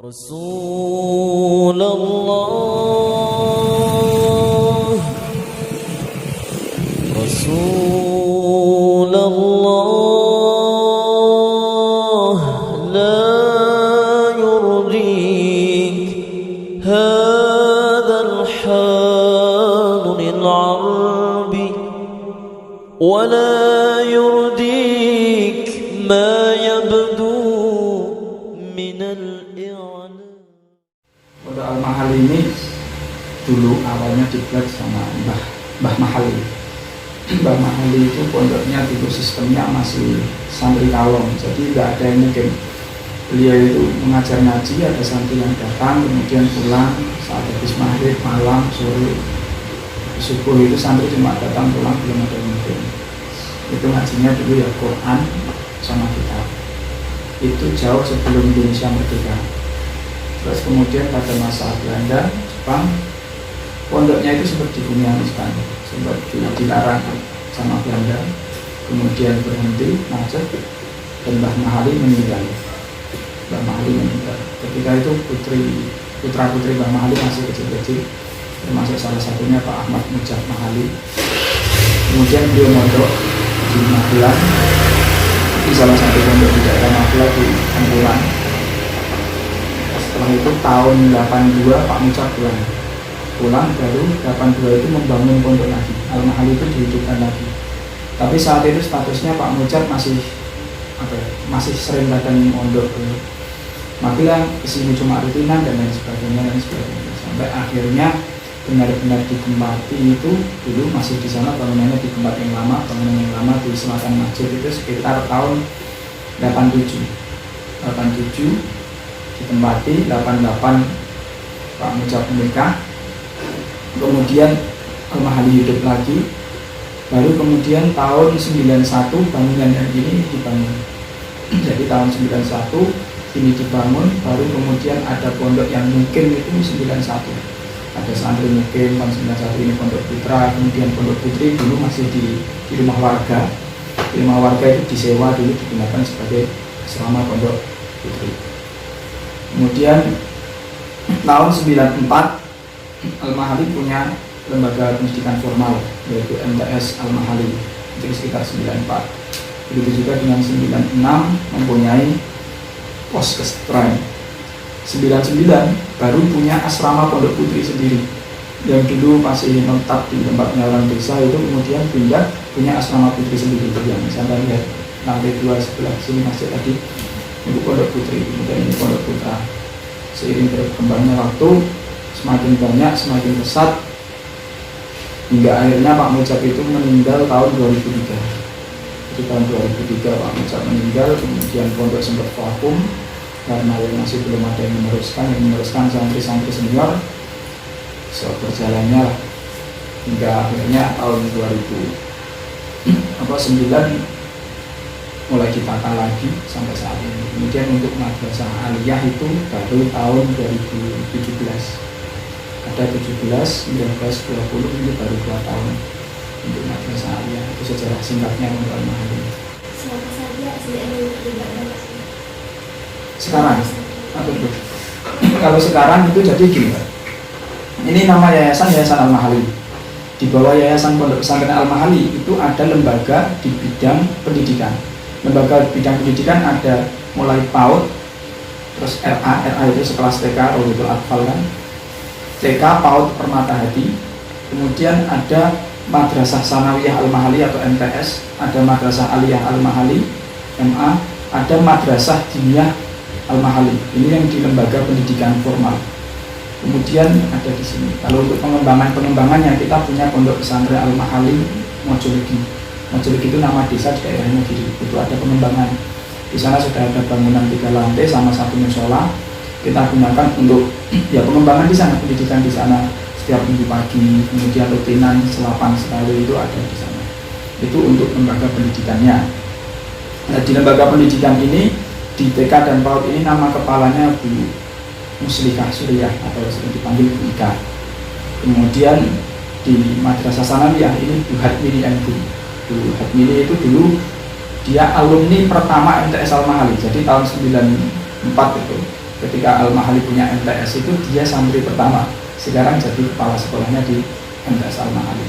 Rasulullah, Rasulullah, la yurdik hadzal hal lil arbi wa la yurdik ma yabdu min al-i'lam. Pondok Al-Mahali ini dulu awalnya dibuat sama Mbah Mahali. Mbah Mahali itu pondoknya dulu sistemnya masih santri kalong, jadi nggak ada yang mungkin. Beliau itu mengajar ngaji, ada santri yang datang kemudian pulang saat habis maghrib, malam, sore, subuh itu santri cuma datang pulang, belum ada yang mungkin. Itu ngajinya dulu ya Quran sama kitab. Itu jauh sebelum Indonesia merdeka. Terus kemudian pada masa Belanda, Jepang, pondoknya itu sempat dibunyikan, sempat dilarang sama Belanda, kemudian berhenti, macet, dan Mbah Mahali meninggal. Mbah Mahali meninggal. Ketika itu putra-putri Mbah Mahali masih kecil-kecil, termasuk salah satunya Pak Ahmad Mujab Mahali. Kemudian beliau mondok di Magelang, di salah satu pondok di daerah Magelang di Ambulan. Setelah itu tahun 82 Pak Mujab pulang baru 82 itu membangun pondok lagi. Al-Mahali itu dihidupkan lagi. Tapi saat itu statusnya Pak Mujab masih sering datang pondok ke Magelang, kesini cuma rutinan dan lain sebagainya. Sampai akhirnya benar-benar ditempati itu dulu masih di sana, bangunannya di tempat yang lama, bangunan yang lama di selatan masjid itu sekitar tahun 87 ditempati. 88 Pak Mujab menikah, kemudian Al-Mahali hidup lagi, baru kemudian tahun 91 bangunan yang ini dibangun. Jadi tahun 91 ini dibangun, baru kemudian ada pondok yang mungkin itu 91, ada santri mungkin tahun 91 ini pondok putra, kemudian pondok putri dulu masih di rumah warga. Di rumah warga itu disewa dulu, digunakan sebagai asrama pondok putri. Kemudian tahun 94 Al-Mahali punya lembaga pendidikan formal yaitu MTS Al-Mahali, itu sekitar 94. Begitu juga dengan 96 mempunyai pos kestrem. 99 baru punya asrama pondok putri sendiri, yang dulu masih menetap di tempatnya orang desa, itu kemudian pindah punya asrama putri sendiri. Yang misalnya lihat lantai 2 sebelah sini masih tadi itu pondok putri, kemudian ini pondok putra. Seiring berkembangnya waktu, semakin banyak, semakin pesat, hingga akhirnya Pak Mujab itu meninggal tahun 2003. Jadi tahun 2003 Pak Mujab meninggal, kemudian pondok sempat vakum karena masih belum ada yang meneruskan santri-santri senior. Berjalannya lah hingga akhirnya tahun 2009 mulai ditata lagi sampai saat ini. Kemudian untuk madrasah aliyah itu baru tahun 2017. Ada 17, 19, 20 ini baru 2 tahun untuk madrasah aliyah. Itu sejarah singkatnya untuk Al-Mahali. Siapa saja yang terlibat Sekarang atau itu? Kalau sekarang itu jadi gini, ini nama yayasan Al-Mahali. Di bawah yayasan Pondok Pesantren Al-Mahali itu ada lembaga di bidang pendidikan. Lembaga bidang pendidikan ada mulai PAUD, terus RA itu sekelas TK, Rohidul Atfal kan, TK, PAUD, Permata Hati. Kemudian ada Madrasah Sanawiyah Al-Mahali atau MTS, ada Madrasah Aliyah Al-Mahali, MA, ada Madrasah Diniyah Al-Mahali. Ini yang di lembaga pendidikan formal. Kemudian ada di sini. Kalau untuk pengembangannya kita punya Pondok Pesantren Al-Mahali Mojolegi. Mojolegi itu nama desa di daerahnya Giri. Itu ada pengembangan. Di sana sudah ada bangunan 3 lantai sama 1 musola. Kita gunakan untuk ya pengembangan di sana, pendidikan di sana. Setiap minggu pagi, kemudian rutinan selapan sekali itu ada di sana. Itu untuk lembaga pendidikannya. Nah, di lembaga pendidikan ini di TK dan PAUD ini nama kepalanya Bu Muslikah Surya atau sering dipanggil Bu Ika. Kemudian di Madrasah Sanawiyah ini Bu Hadmini MB. Bu Hadmini itu dulu dia alumni pertama MTS Al-Mahali. Jadi tahun 94 itu ketika Al-Mahali punya MTS itu dia santri pertama, sekarang jadi kepala sekolahnya di MTS Al-Mahali.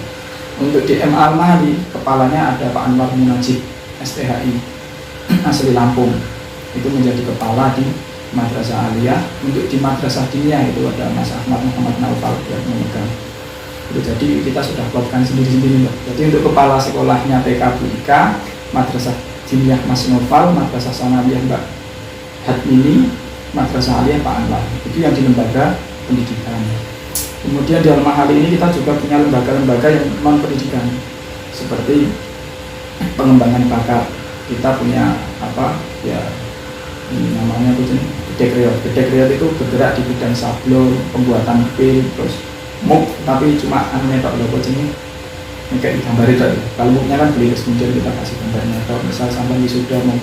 Untuk di MA Al-Mahali kepalanya ada Pak Anwar Munajib STHI asli Lampung, itu menjadi kepala di Madrasah Aliyah. Untuk di Madrasah Diniyah itu ada Mas Ahmad Muhammad Naufal yang memegang. Jadi kita sudah plotkan sendiri-sendiri. Jadi untuk kepala sekolahnya TK Bu Ika, Madrasah Diniyah Mas Naufal, Madrasah Sanawiyah Mbak Hadmini, Madrasah Aliyah Pak Anwar. Itu yang di lembaga pendidikan. Kemudian di Al-Mahali ini kita juga punya lembaga-lembaga yang non pendidikan, seperti pengembangan bakat. Kita punya ini namanya itu Gedek Riot. Gedek Riot itu bergerak di bidang sablon, pembuatan pil, terus muk, tapi cuma tok logo ini kayak gambar itu. Kalau muknya kan beli kemudian kita kasih gambarnya. Kalau misal sampai sudah mau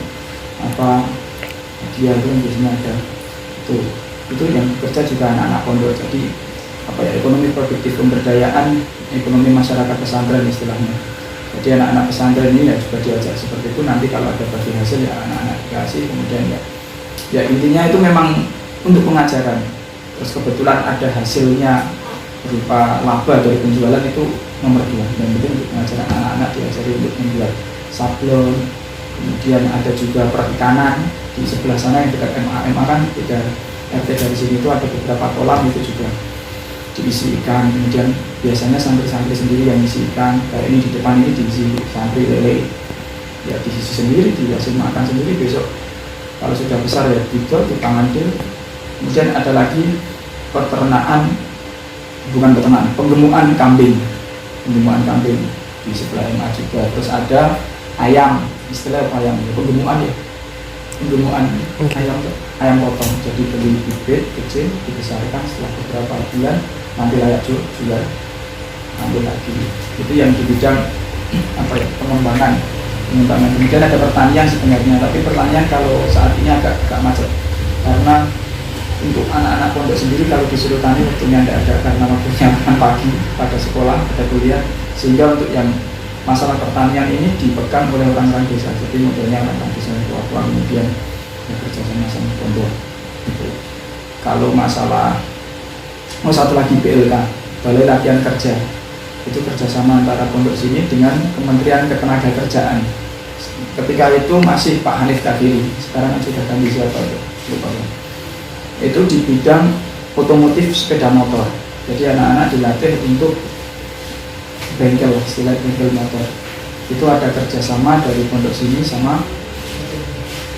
dia itu biasanya ada itu yang bekerja juga anak-anak pondok. Jadi ekonomi produktif pemberdayaan ekonomi masyarakat pesantren istilahnya. Jadi anak-anak pesantren ini ya juga diajak seperti itu. Nanti kalau ada bagi hasil ya anak-anak dikasih, kemudian ya intinya itu memang untuk pengajaran. Terus kebetulan ada hasilnya berupa laba dari penjualan, itu nomor 2. Yang penting untuk pengajaran anak-anak diajari untuk membuat sablon. Kemudian ada juga perikanan di sebelah sana yang dekat MA kan beda RT dari sini itu ada beberapa kolam, itu juga diisi ikan. Kemudian biasanya santri-santri sendiri yang isi ikan. Kayak ini di depan ini diisi santri lele, ya diisi sendiri, dihasil makan sendiri. Besok kalau sudah besar ya dijual di tangan dia. Kemudian ada lagi penggemukan kambing di sebelah MA juga. Terus ada ayam, istilah ayam penggemukan ya, ayam potong. Jadi beli bibit kecil, dibesarkan, setelah beberapa bulan nanti layak jual, ambil lagi. Itu yang di bidang pengembangan. Kemudian ada pertanian sebenarnya, tapi pertanian kalau saat ini agak macet karena untuk anak-anak pondok sendiri kalau disuruh tani waktunya tidak ada karena waktunya makan pagi pada sekolah, pada kuliah. Sehingga untuk yang masalah pertanian ini dipegang oleh orang-orang desa. Jadi modelnya orang-orang desa tua-tua kemudian bekerja sama pondok. Gitu. Kalau masalah satu lagi BLK, Balai Latihan Kerja, itu kerjasama antara pondok sini dengan Kementerian Ketenagakerjaan. Ketika itu masih Pak Hanif Kadiri, sekarang sudah ganti siapa lupa. Itu di bidang otomotif sepeda motor. Jadi anak-anak dilatih untuk bengkel, istilah bengkel motor. Itu ada kerjasama dari pondok sini sama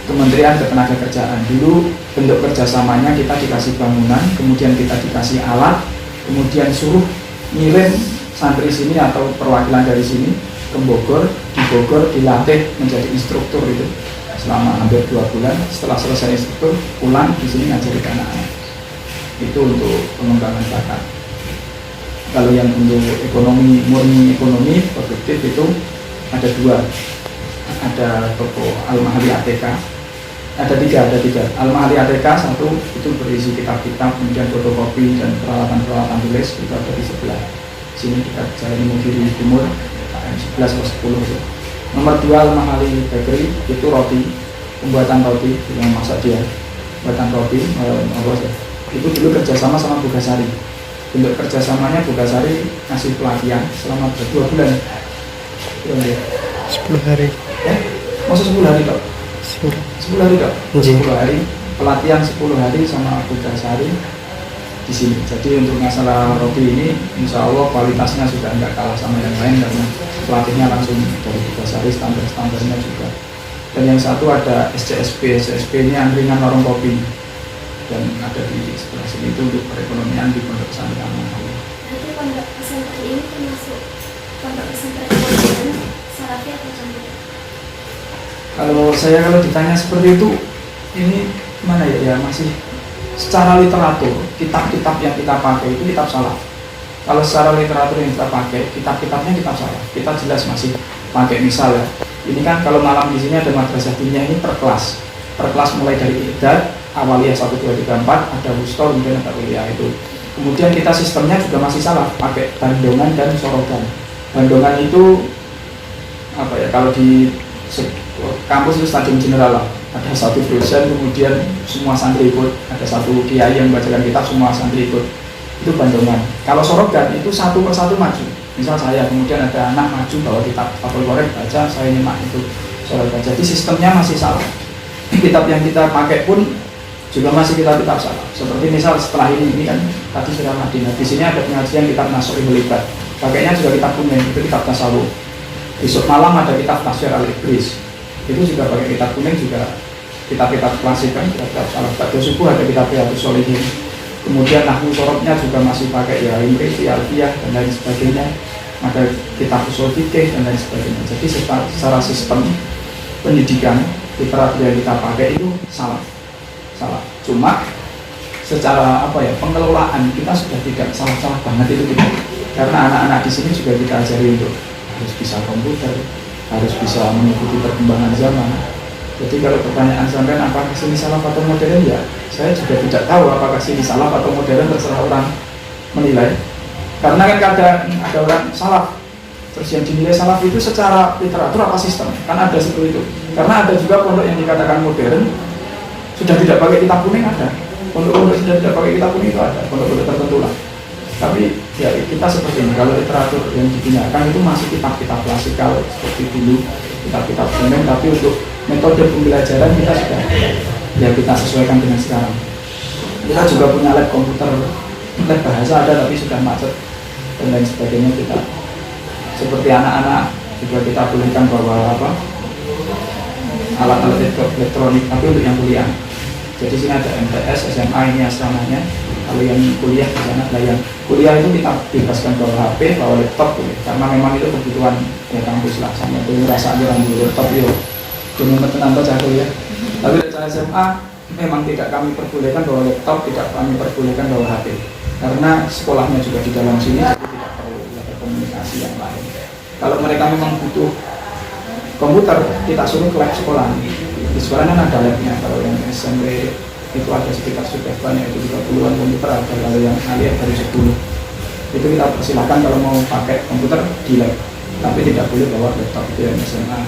Kementerian Ketenagakerjaan. Dulu bentuk kerjasamanya kita dikasih bangunan, kemudian kita dikasih alat, kemudian suruh ngirim santri sini atau perwakilan dari sini ke Bogor. Di Bogor dilatih menjadi instruktur itu selama hampir 2 bulan. Setelah selesai instruktur, pulang di sini ngajari anak-anak. Itu untuk pengembangan bakat. Kalau yang untuk ekonomi, murni ekonomi produktif itu ada 2. Ada toko Al-Mahali ATK. Ada tiga. Al-Mahali ATK 1 itu berisi kitab-kitab, kemudian fotokopi dan peralatan-peralatan tulis, itu ada di sebelah sini dekat Jalan Imogiri Timur, KM 11 atau 10 itu. Nomor 2 Al-Mahali Bakery, itu roti, pembuatan roti, yang masak dia, pembuatan roti, itu dulu kerjasama sama Bugasari. Bentuk kerjasamanya Bugasari ngasih pelatihan selama 2 bulan. 10 hari. Masa 10 hari kok? 10 hari kok? 10 hari, pelatihan 10 hari sama Bugasari di sini. Jadi untuk masalah roti ini, insya Allah kualitasnya sudah tidak kalah sama yang lain karena pelatihnya langsung dari Bugasari, standar-standarnya juga. Dan yang satu ada SCSP ini angkringan warung kopi, dan ada di sebelah sini itu untuk perekonomian di pondok pesantren. Nanti pondok pesantren ini termasuk pondok pesantren yang Salafi atau campur? Kalau ditanya seperti itu, ini mana ya masih secara literatur, kitab-kitab yang kita pakai itu kitab salaf. Kalau secara literatur yang kita pakai, kitab-kitabnya kitab salaf. Kita jelas masih pakai, misal ya, ini kan kalau malam di sini ada madrasah diniyah ini per kelas mulai dari Iddad, Awaliyah 1, 2, 3, 4, ada Wusta, kemudian ada Kuliah itu. Kemudian kita sistemnya juga masih salaf, pakai bandongan dan sorogan. Bandongan itu kalau di kampus itu Stadium General lah, ada satu dosen, kemudian semua santri ikut, ada satu kiai yang membacakan kitab, semua santri ikut, itu bandongan. Kalau sorogan itu satu persatu maju, misal saya, kemudian ada anak maju bawa kitab Fathul Qorib baca, saya nyimak itu sorogan. Jadi sistemnya masih salah. Kitab yang kita pakai pun juga masih kitab salah. Seperti misal setelah ini kan tadi sudah Madinah, di sini ada pengajian kitab Nasrul Ibad, pakainya juga kitab kuning, itu kitab tasawuf. Besok malam ada kitab Tafsir Al-Ibris, itu juga pakai kitab kuning, juga kitab-kitab klasik kan, kitab salah. Pada subuh ada kitab Riyadhus Shalihin. Kemudian nahwu sorobnya juga masih pakai ya Imri, Alfiyah dan lain sebagainya. Ada kitab usul fikih dan lain sebagainya. Jadi secara sistem pendidikan literatur yang kita pakai itu salah. Cuma secara pengelolaan kita sudah tidak salah banget itu kita. Karena anak-anak di sini juga kita ajari untuk harus bisa komputer, harus bisa mengikuti perkembangan zaman. Jadi kalau pertanyaan sampean apakah sini salah atau modern, ya saya juga tidak tahu apakah sini salah atau modern, terserah orang menilai. Karena kan ada orang salah, terus yang dinilai salah itu secara literatur apa sistem, kan ada seperti itu. Karena ada juga pondok yang dikatakan modern sudah tidak pakai kitab kuning, ada pondok-pondok sudah tidak pakai kitab kuning, itu ada pondok-pondok tertentu lah. Tapi ya kita seperti ini, kalau literatur yang digunakan itu masih kitab-kitab klasikal seperti dulu, kitab-kitab kuning, tapi untuk metode pembelajaran kita sudah ya kita sesuaikan dengan sekarang. Kita juga punya lab komputer, lab bahasa ada tapi sudah macet dan lain sebagainya. Kita seperti anak-anak juga kita bolehkan bawa alat-alat elektronik, tapi untuk yang kuliah. Jadi sini ada MTS, SMA ini asramanya. Kalau yang kuliah di sana, yang kuliah itu kita bebaskan bawa HP, bawa laptop, karena memang itu kebutuhan ya kampus lah. Sama itu merasa aja laptop yo, cuma menambah jago ya. Tapi dari SMA memang tidak kami perbolehkan bawa laptop, tidak kami perbolehkan bawa HP, karena sekolahnya juga di dalam sini, jadi tidak perlu ada komunikasi yang lain. Kalau mereka memang butuh komputer, kita suruh ke lab sekolah. Di sekolah kan ada labnya. Kalau yang SMP itu ada sekitar sudah banyak, itu 30-an komputer ada. Kalau yang aliyah dari 10 itu kita persilahkan kalau mau pakai komputer di lab, tapi tidak boleh bawa laptop. Itu yang SMA.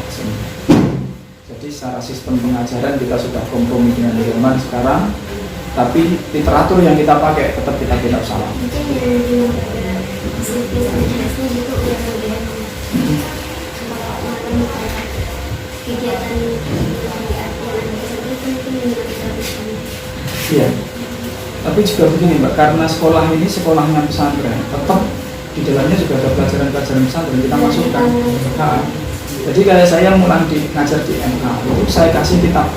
Jadi secara sistem pengajaran kita sudah kompromi dengan zaman sekarang, tapi literatur yang kita pakai tetap kita tidak salah. Iya, tapi juga begini Mbak, karena sekolah ini sekolahnya pesantren, tetap di dalamnya juga ada pelajaran-pelajaran pesantren kita masukkan. Jadi kayak saya mulai ngajar di MA, itu saya kasih kitab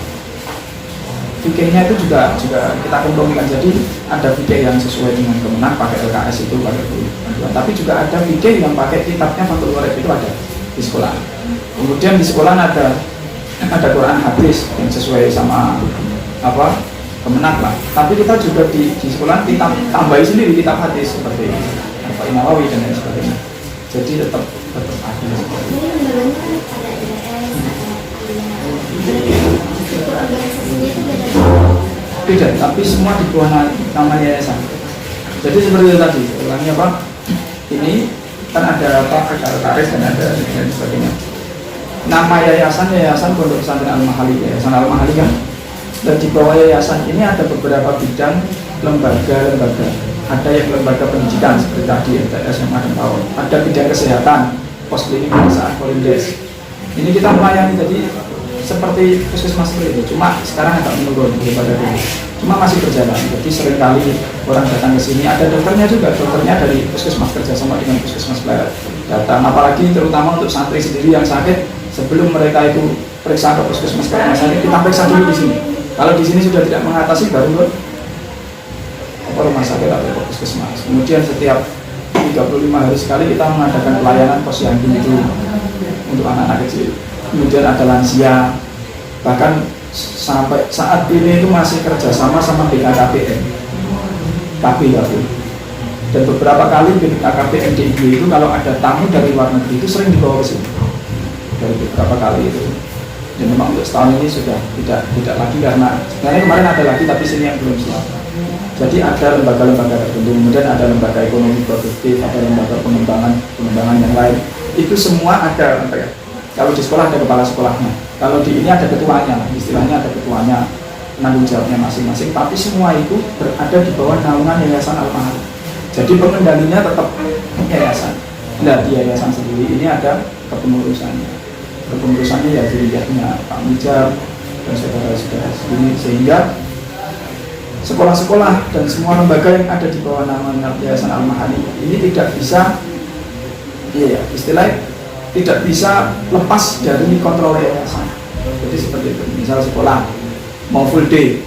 fikihnya itu juga kita kompromikan. Jadi ada fikih yang sesuai dengan Kemenak, pakai LKS itu pakai panduan, tapi juga ada fikih yang pakai kitabnya Fathul Qorib, itu ada di sekolah. Kemudian di sekolah ada Quran hadis yang sesuai sama Kemenak lah. Tapi kita juga di sekolah kita tambahi sendiri kitab hadis seperti Nawawi dan lain sebagainya. Jadi tetap ada. Beda, tapi semua di bawah nama yayasan. Jadi seperti itu tadi, ulangnya ini kan ada taris dan ada dan sebagainya. Nama yayasan Pondok Pesantren Al-Mahali, Yayasan Al-Mahali kan. Dan di bawah yayasan ini ada beberapa bidang lembaga. Ada yang lembaga pendidikan seperti tadi MTS, SMA dan PAUD. Ada bidang kesehatan, pos klinik pemeriksaan Polindes. Ini kita melayani jadi seperti puskesmas seperti itu. Cuma sekarang agak menurun daripada dulu. Cuma masih berjalan. Jadi seringkali orang datang ke sini. Ada dokternya juga. Dokternya dari puskesmas kerjasama dengan puskesmas Pleret datang. Apalagi terutama untuk santri sendiri yang sakit, sebelum mereka itu periksa ke puskesmas karena sakit, kita periksa dulu di sini. Kalau di sini sudah tidak mengatasi, baru ke rumah sakit atau puskesmas. Kemudian setiap 35 hari sekali kita mengadakan pelayanan posyandu itu untuk anak-anak kecil. Kemudian ada lansia, bahkan sampai saat ini itu masih kerjasama sama BKKBN, KB. Dan beberapa kali BKKBN DIY itu kalau ada tamu dari luar negeri itu sering dibawa ke sini. Dari beberapa kali itu. Dan memang untuk setahun ini sudah tidak lagi, karena sebenarnya kemarin ada lagi tapi sini yang belum siap. Jadi ada lembaga-lembaga tertentu, kemudian ada lembaga ekonomi produktif, ada lembaga pengembangan yang lain. Itu semua ada Kalau di sekolah ada kepala sekolahnya, kalau di ini ada ketuanya, istilahnya ada ketuanya, penanggung jawabnya masing-masing, tapi semua itu berada di bawah naungan Yayasan Al-Mahalim. Jadi pengendalinya tetap yayasan. Nah, di yayasan sendiri ini ada kepengurusannya. Kepengurusannya ya dirinya Pak Mijab dan saudara-saudara sendiri, sehingga sekolah-sekolah dan semua lembaga yang ada di bawah naungan Yayasan Al-Mahalim ini tidak bisa, istilahnya tidak bisa lepas dari kontrol yayasan. Jadi seperti itu. Misal sekolah mau full day,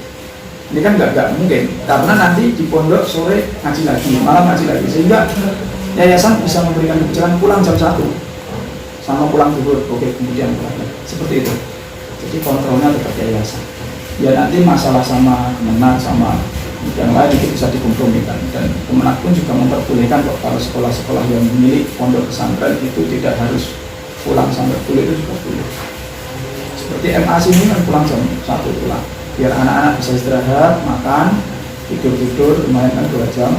ini kan nggak mungkin, karena nanti di pondok sore ngaji lagi, malam ngaji lagi, sehingga yayasan bisa memberikan kebijakan pulang jam 1 sama pulang zuhur, oke, kemudian pulang. Seperti itu. Jadi kontrolnya tetap yayasan. Ya nanti masalah sama Kemenak sama yang lain itu bisa dikompromikan, dan Kemenak pun juga memperbolehkan kok kalau sekolah-sekolah yang milik pondok pesantren itu tidak harus pulang sampai kuliah, itu juga boleh. Seperti MA sini kan pulang jam 1 pulang, biar anak-anak bisa istirahat, makan, tidur-tidur, lumayan kan 2 jam,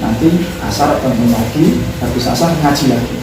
nanti asar bangun lagi, habis asar ngaji lagi.